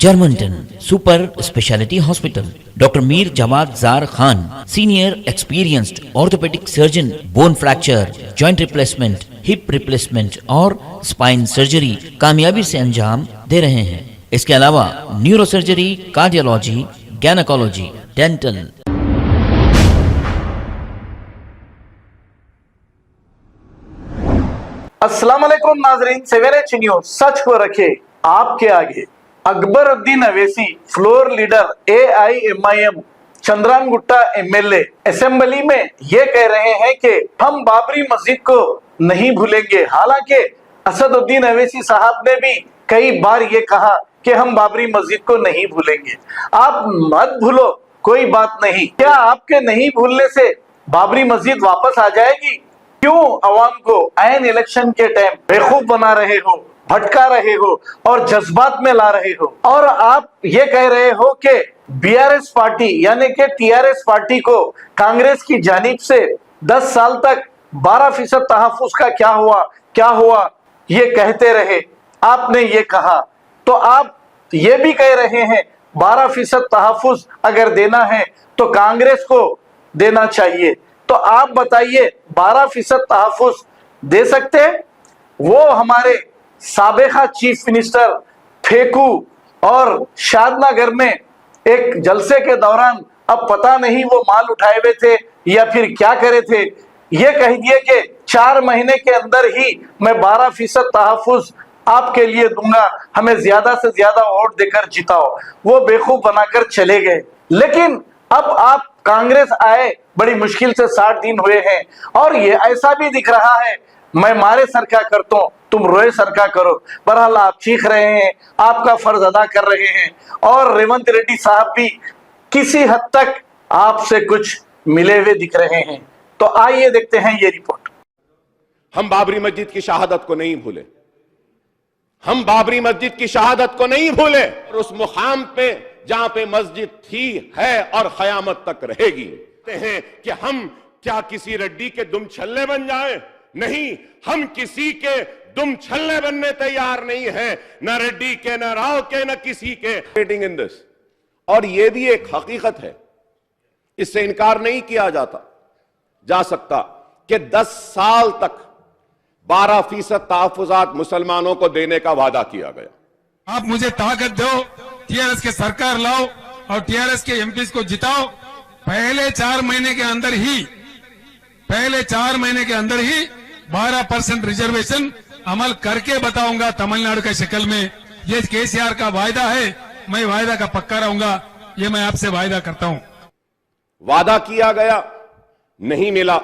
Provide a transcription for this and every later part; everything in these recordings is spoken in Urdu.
Germantown Super Speciality Hospital. Dr. Mir Jawad Zar Khan, senior experienced orthopedic surgeon, bone fracture, joint replacement, hip replacement اور spine surgery کامیابی سے انجام دے رہے ہیں. اس کے علاوہ نیورو سرجری، کارڈیالوجی، گینیکولوجی، ڈینٹل. السلام علیکم ناظرین، سویرے ایچ نیوز سچ کو رکھے آپ کے آگے. Akbaruddin Owaisi floor leader AIMIM Chandrayangutta MLA assembly میں یہ کہہ رہے ہیں کہ ہم بابری مسجد کو نہیں بھولیں گے. حالانکہ اسد الدین اویسی صاحب نے بھی کئی بار یہ کہا کہ ہم بابری مسجد کو نہیں بھولیں گے. آپ مت بھولو، کوئی بات نہیں. کیا آپ کے نہیں بھولنے سے بابری مسجد واپس آ جائے گی؟ کیوں عوام کو عین الیکشن کے ٹائم بیوقوف بنا رہے ہو، بھٹکا رہے ہو اور جذبات میں لا رہے ہو؟ اور آپ یہ کہہ رہے ہو کہ BRS پارٹی یعنی کہ TRS پارٹی کو کانگریس کی جانب سے 10 سال تک 12% تحفظ کا کیا ہوا یہ کہتے رہے. آپ نے یہ کہا تو آپ یہ بھی کہہ رہے ہیں 12% تحفظ اگر دینا ہے تو کانگریس کو دینا چاہیے. تو آپ بتائیے 12% تحفظ دے سکتے؟ وہ ہمارے سابقہ چیف منسٹر پھیکو اور شادنا گھر میں ایک جلسے کے دوران اب پتہ نہیں وہ مال اٹھائے ہوئے تھے یا پھر کیا کرے تھے، یہ کہہ دیے کہ 4 مہینے کے اندر ہی میں 12% تحفظ آپ کے لیے دوں گا، ہمیں زیادہ سے زیادہ ووٹ دے کر جتاؤ. وہ بیوقوف بنا کر چلے گئے. لیکن اب آپ کانگریس آئے، بڑی مشکل سے 60 دن ہوئے ہیں اور یہ ایسا بھی دکھ رہا ہے میں مارے سر کا کرتا ہوں تم روئے سر کا کرو. بہرحال آپ چیخ رہے ہیں، آپ کا فرض ادا کر رہے ہیں اور ریونت ریڈی صاحب بھی کسی حد تک آپ سے کچھ ملے ہوئے دکھ رہے ہیں. تو آئیے دیکھتے ہیں یہ رپورٹ. ہم بابری مسجد کی شہادت کو نہیں بھولے، ہم بابری مسجد کی شہادت کو نہیں بھولے. اور اس مقام پہ جہاں پہ مسجد تھی، ہے اور قیامت تک رہے گی. کہتے ہیں کہ ہم کیا کسی رڈی کے دم چھلے بن جائیں؟ نہیں، ہم کسی کے دم چھلے بننے تیار نہیں ہیں، نہ ریڈی کے، نہ راؤ کے، نہ کسی کے. اور یہ بھی ایک حقیقت ہے، اس سے انکار نہیں کیا جا سکتا کہ 10 سال تک 12% تحفظات مسلمانوں کو دینے کا وعدہ کیا گیا. آپ مجھے طاقت دو، TRS کے سرکار لاؤ اور TRS کے MPs کو جتاؤ. پہلے 4 مہینے کے اندر ہی 12% ریزرویشن عمل کر کے بتاؤں گا تمل ناڈو کے شکل میں. یہ KCR کا وعدہ ہے، میں وعدہ کا پکا رہوں گا، یہ میں آپ سے وعدہ کرتا ہوں. وعدہ کیا گیا، نہیں ملا،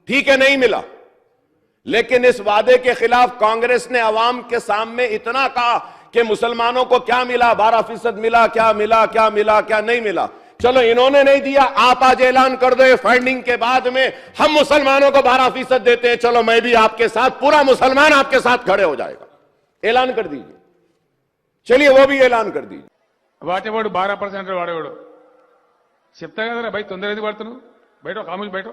ٹھیک ہے نہیں ملا، لیکن اس وعدے کے خلاف کانگریس نے عوام کے سامنے اتنا کہا کہ مسلمانوں کو کیا ملا، 12% ملا، کیا ملا، کیا ملا، کیا نہیں ملا. چلو انہوں نے نہیں دیا، آپ آج اعلان کر دو فنڈنگ کے بعد میں ہم مسلمانوں کو 12% دیتے ہیں. چلو میں بھی آپ کے ساتھ، پورا مسلمان آپ کے ساتھ کھڑے ہو جائے گا. اعلان کر دیجئے، چلیے وہ بھی اعلان کر دیجئے. వాటేవాడు 12% వాడేవాడు చెప్తా కదరా భయ్, తొందర ఎందుకు పడుతున్నావు? బయటో ఖామోష్ బయటో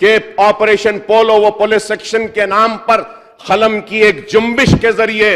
کہ آپریشن پولو وہ پولیس سیکشن کے نام پر قلم کی ایک جنبش کے ذریعے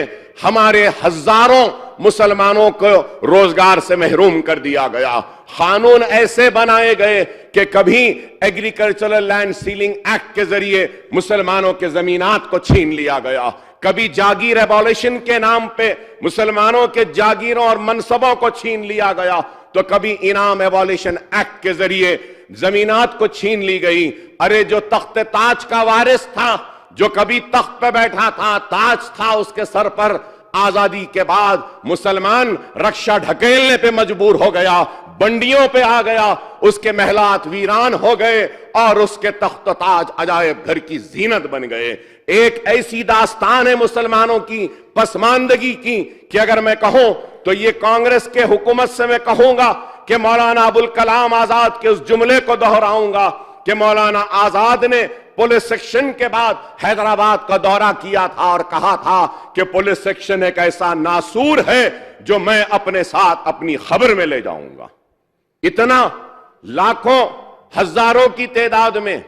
ہمارے ہزاروں مسلمانوں کو روزگار سے محروم کر دیا گیا. قانون ایسے بنائے گئے کہ کبھی ایگریکلچرل لینڈ سیلنگ ایکٹ کے ذریعے مسلمانوں کے زمینات کو چھین لیا گیا، کبھی جاگیر ایبولیشن کے نام پہ مسلمانوں کے جاگیروں اور منصبوں کو چھین لیا گیا، تو کبھی انعام ایبولیشن ایکٹ کے ذریعے زمینات کو چھین لی گئی. ارے جو تخت تاج کا وارث تھا، جو کبھی تخت پہ بیٹھا تھا، تاج تھا اس کے سر پر، آزادی کے بعد مسلمان رکشہ ڈھکیلنے پہ مجبور ہو گیا، بنڈیوں پہ آ گیا، اس کے محلات ویران ہو گئے اور اس کے تخت و تاج عجائب گھر کی زینت بن گئے. ایک ایسی داستان ہے مسلمانوں کی پسماندگی کی کہ اگر میں کہوں تو یہ کانگریس کے حکومت سے میں کہوں گا کہ مولانا ابوالکلام آزاد کے اس جملے کو دہراؤں گا کہ مولانا آزاد نے پولیس سیکشن کے بعد حیدرآباد کا دورہ کیا تھا اور کہا تھا کہ پولیس سیکشن ایک ایسا ناسور ہے جو میں اپنے ساتھ اپنی خبر میں لے جاؤں گا. اتنا لاکھوں ہزاروں کی تعداد میں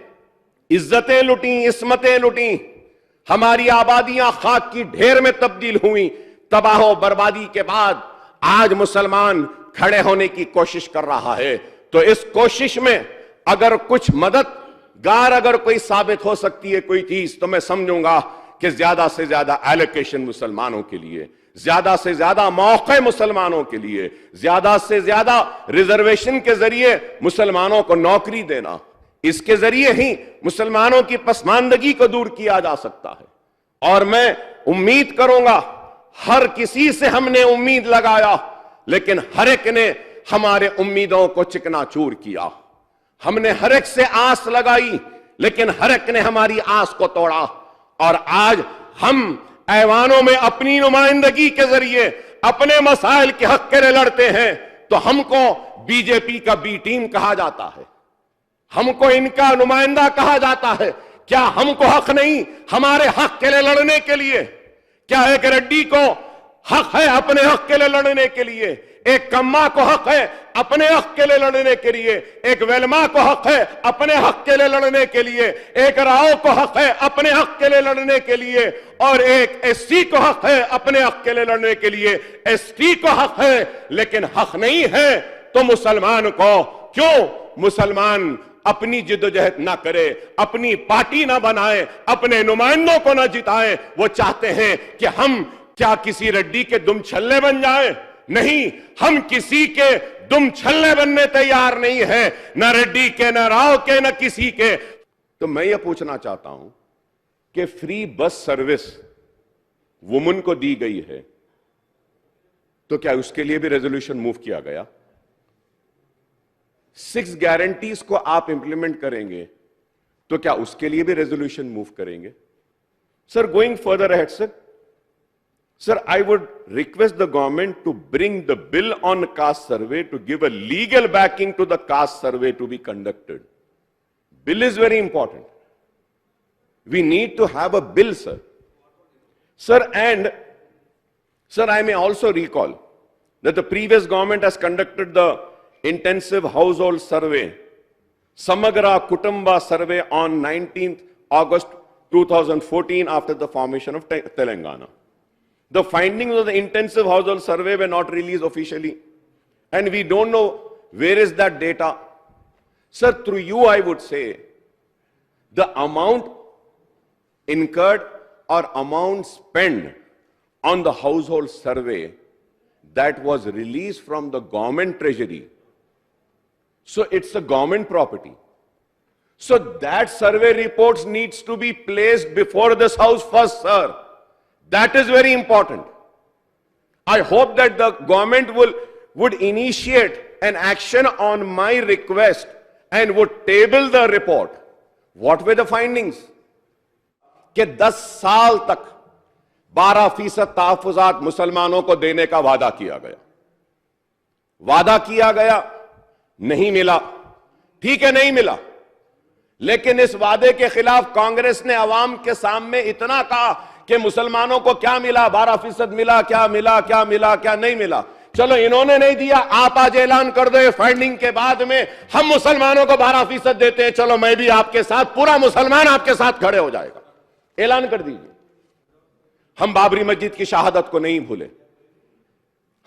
عزتیں لٹیں, عصمتیں لٹیں, ہماری آبادیاں خاک کی ڈھیر میں تبدیل ہوئیں. تباہ و بربادی کے بعد آج مسلمان کھڑے ہونے کی کوشش کر رہا ہے. تو اس کوشش میں اگر کچھ مددگار اگر کوئی ثابت ہو سکتی ہے کوئی چیز, تو میں سمجھوں گا کہ زیادہ سے زیادہ ایلوکیشن مسلمانوں کے لیے, زیادہ سے زیادہ موقع مسلمانوں کے لیے, زیادہ سے زیادہ ریزرویشن کے ذریعے مسلمانوں کو نوکری دینا, اس کے ذریعے ہی مسلمانوں کی پسماندگی کو دور کیا جا سکتا ہے. اور میں امید کروں گا, ہر کسی سے ہم نے امید لگایا, لیکن ہر ایک نے ہمارے امیدوں کو چکنا چور کیا. ہم نے ہر ایک سے آس لگائی, لیکن ہر ایک نے ہماری آس کو توڑا. اور آج ہم ایوانوں میں اپنی نمائندگی کے ذریعے اپنے مسائل کے حق کے لیے لڑتے ہیں, تو ہم کو بی جے پی کا بی ٹیم کہا جاتا ہے, ہم کو ان کا نمائندہ کہا جاتا ہے. کیا ہم کو حق نہیں ہمارے حق کے لیے لڑنے کے لیے؟ کیا ایک ریڈی کو حق ہے اپنے حق کے لیے لڑنے کے لیے؟ ایک کما کو حق ہے اپنے حق کے لیے لڑنے کے لیے؟ ایک ویلما کو حق ہے اپنے حق کے لیے لڑنے کے لیے؟ ایک راؤ کو حق ہے اپنے حق کے لیے لڑنے کے لیے؟ اور ایک ایس سی کو حق ہے اپنے حق کے لیے لڑنے کے لیے؟ ایس ٹی کو حق ہے لیکن حق نہیں ہے تو مسلمان کو کیوں مسلمان اپنی جدوجہد نہ کرے, اپنی پارٹی نہ بنائے, اپنے نمائندوں کو نہ جتائے؟ وہ چاہتے ہیں کہ ہم کیا کسی ریڈی کے دم چھلے بن جائیں؟ نہیں, ہم کسی کے دم چھلے بننے تیار نہیں ہیں, نہ ریڈی کے, نہ راؤ کے, نہ کسی کے. تو میں یہ پوچھنا چاہتا ہوں کہ فری بس سروس وومن کو دی گئی ہے, تو کیا اس کے لیے بھی ریزولوشن موو کیا گیا؟ 6 گارنٹیز کو آپ امپلیمنٹ کریں گے تو کیا اس کے لیے بھی ریزولوشن موو کریں گے؟ Sir, going further ahead sir, I would request the government to bring the bill on caste survey to give a legal backing to the caste survey to be conducted. Bill is very important. We need to have a bill, sir. Sir, and sir, I may also recall that the previous government has conducted the intensive household survey, Samagra Kutumba survey on 19th August 2014 after the formation of Telangana. The findings of the intensive household survey were not released officially, and we don't know where is that data. Sir, through you I would say, the amount incurred or amount spent on the household survey that was released from the government treasury, so it's a government property. So that survey reports needs to be placed before this house first, sir. That is very important. I hope that the government would initiate an action on my request and would table the report. What were the findings? کہ 10 سال تک 12% تحفظات مسلمانوں کو دینے کا وعدہ کیا گیا. وعدہ کیا گیا, نہیں ملا. ٹھیک ہے, نہیں ملا, لیکن اس وعدے کے خلاف کانگریس نے عوام کے سامنے اتنا کہا کہ مسلمانوں کو کیا ملا, 12% ملا, کیا ملا, کیا ملا, کیا نہیں ملا. چلو انہوں نے نہیں دیا, آپ آج اعلان کر دو فنڈنگ کے بعد میں ہم مسلمانوں کو 12% دیتے ہیں, چلو میں بھی آپ کے ساتھ, پورا مسلمان آپ کے ساتھ کھڑے ہو جائے گا. اعلان کر دیجئے. ہم بابری مسجد کی شہادت کو نہیں بھولے,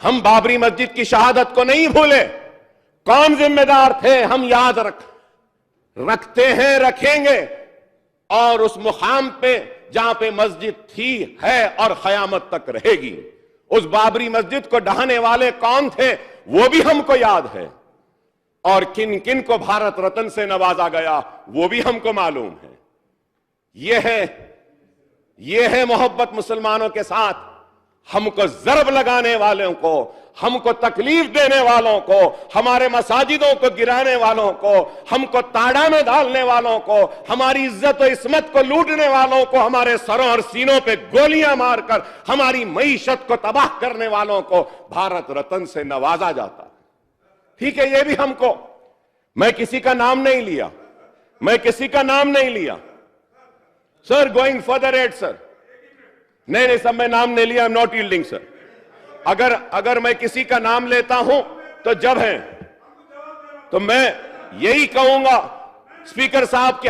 ہم بابری مسجد کی شہادت کو نہیں بھولے. کون ذمہ دار تھے ہم یاد رکھتے ہیں, رکھیں گے. اور اس مقام پہ جہاں پہ مسجد تھی, ہے اور قیامت تک رہے گی, اس بابری مسجد کو ڈھانے والے کون تھے وہ بھی ہم کو یاد ہے, اور کن کن کو بھارت رتن سے نوازا گیا وہ بھی ہم کو معلوم ہے. یہ ہے محبت مسلمانوں کے ساتھ. ہم کو ضرب لگانے والوں کو, ہم کو تکلیف دینے والوں کو, ہمارے مساجدوں کو گرانے والوں کو, ہم کو تاڑا میں ڈالنے والوں کو, ہماری عزت و عصمت کو لوٹنے والوں کو, ہمارے سروں اور سینوں پہ گولیاں مار کر ہماری معیشت کو تباہ کرنے والوں کو بھارت رتن سے نوازا جاتا. ٹھیک ہے, یہ بھی ہم کو, میں کسی کا نام نہیں لیا, میں کسی کا نام نہیں لیا. سر, گوئنگ فردر ایٹ سر, نہیں سب میں نام نہیں لیا, I'm not yielding sir. اگر میں کسی کا نام لیتا ہوں تو جب ہے تو میں یہی کہوں گا اسپیکر صاحب کہ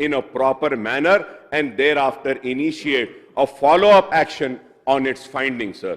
in a proper manner and thereafter initiate a follow-up action on its findings, sir.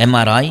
MRI,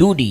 2D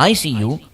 ICU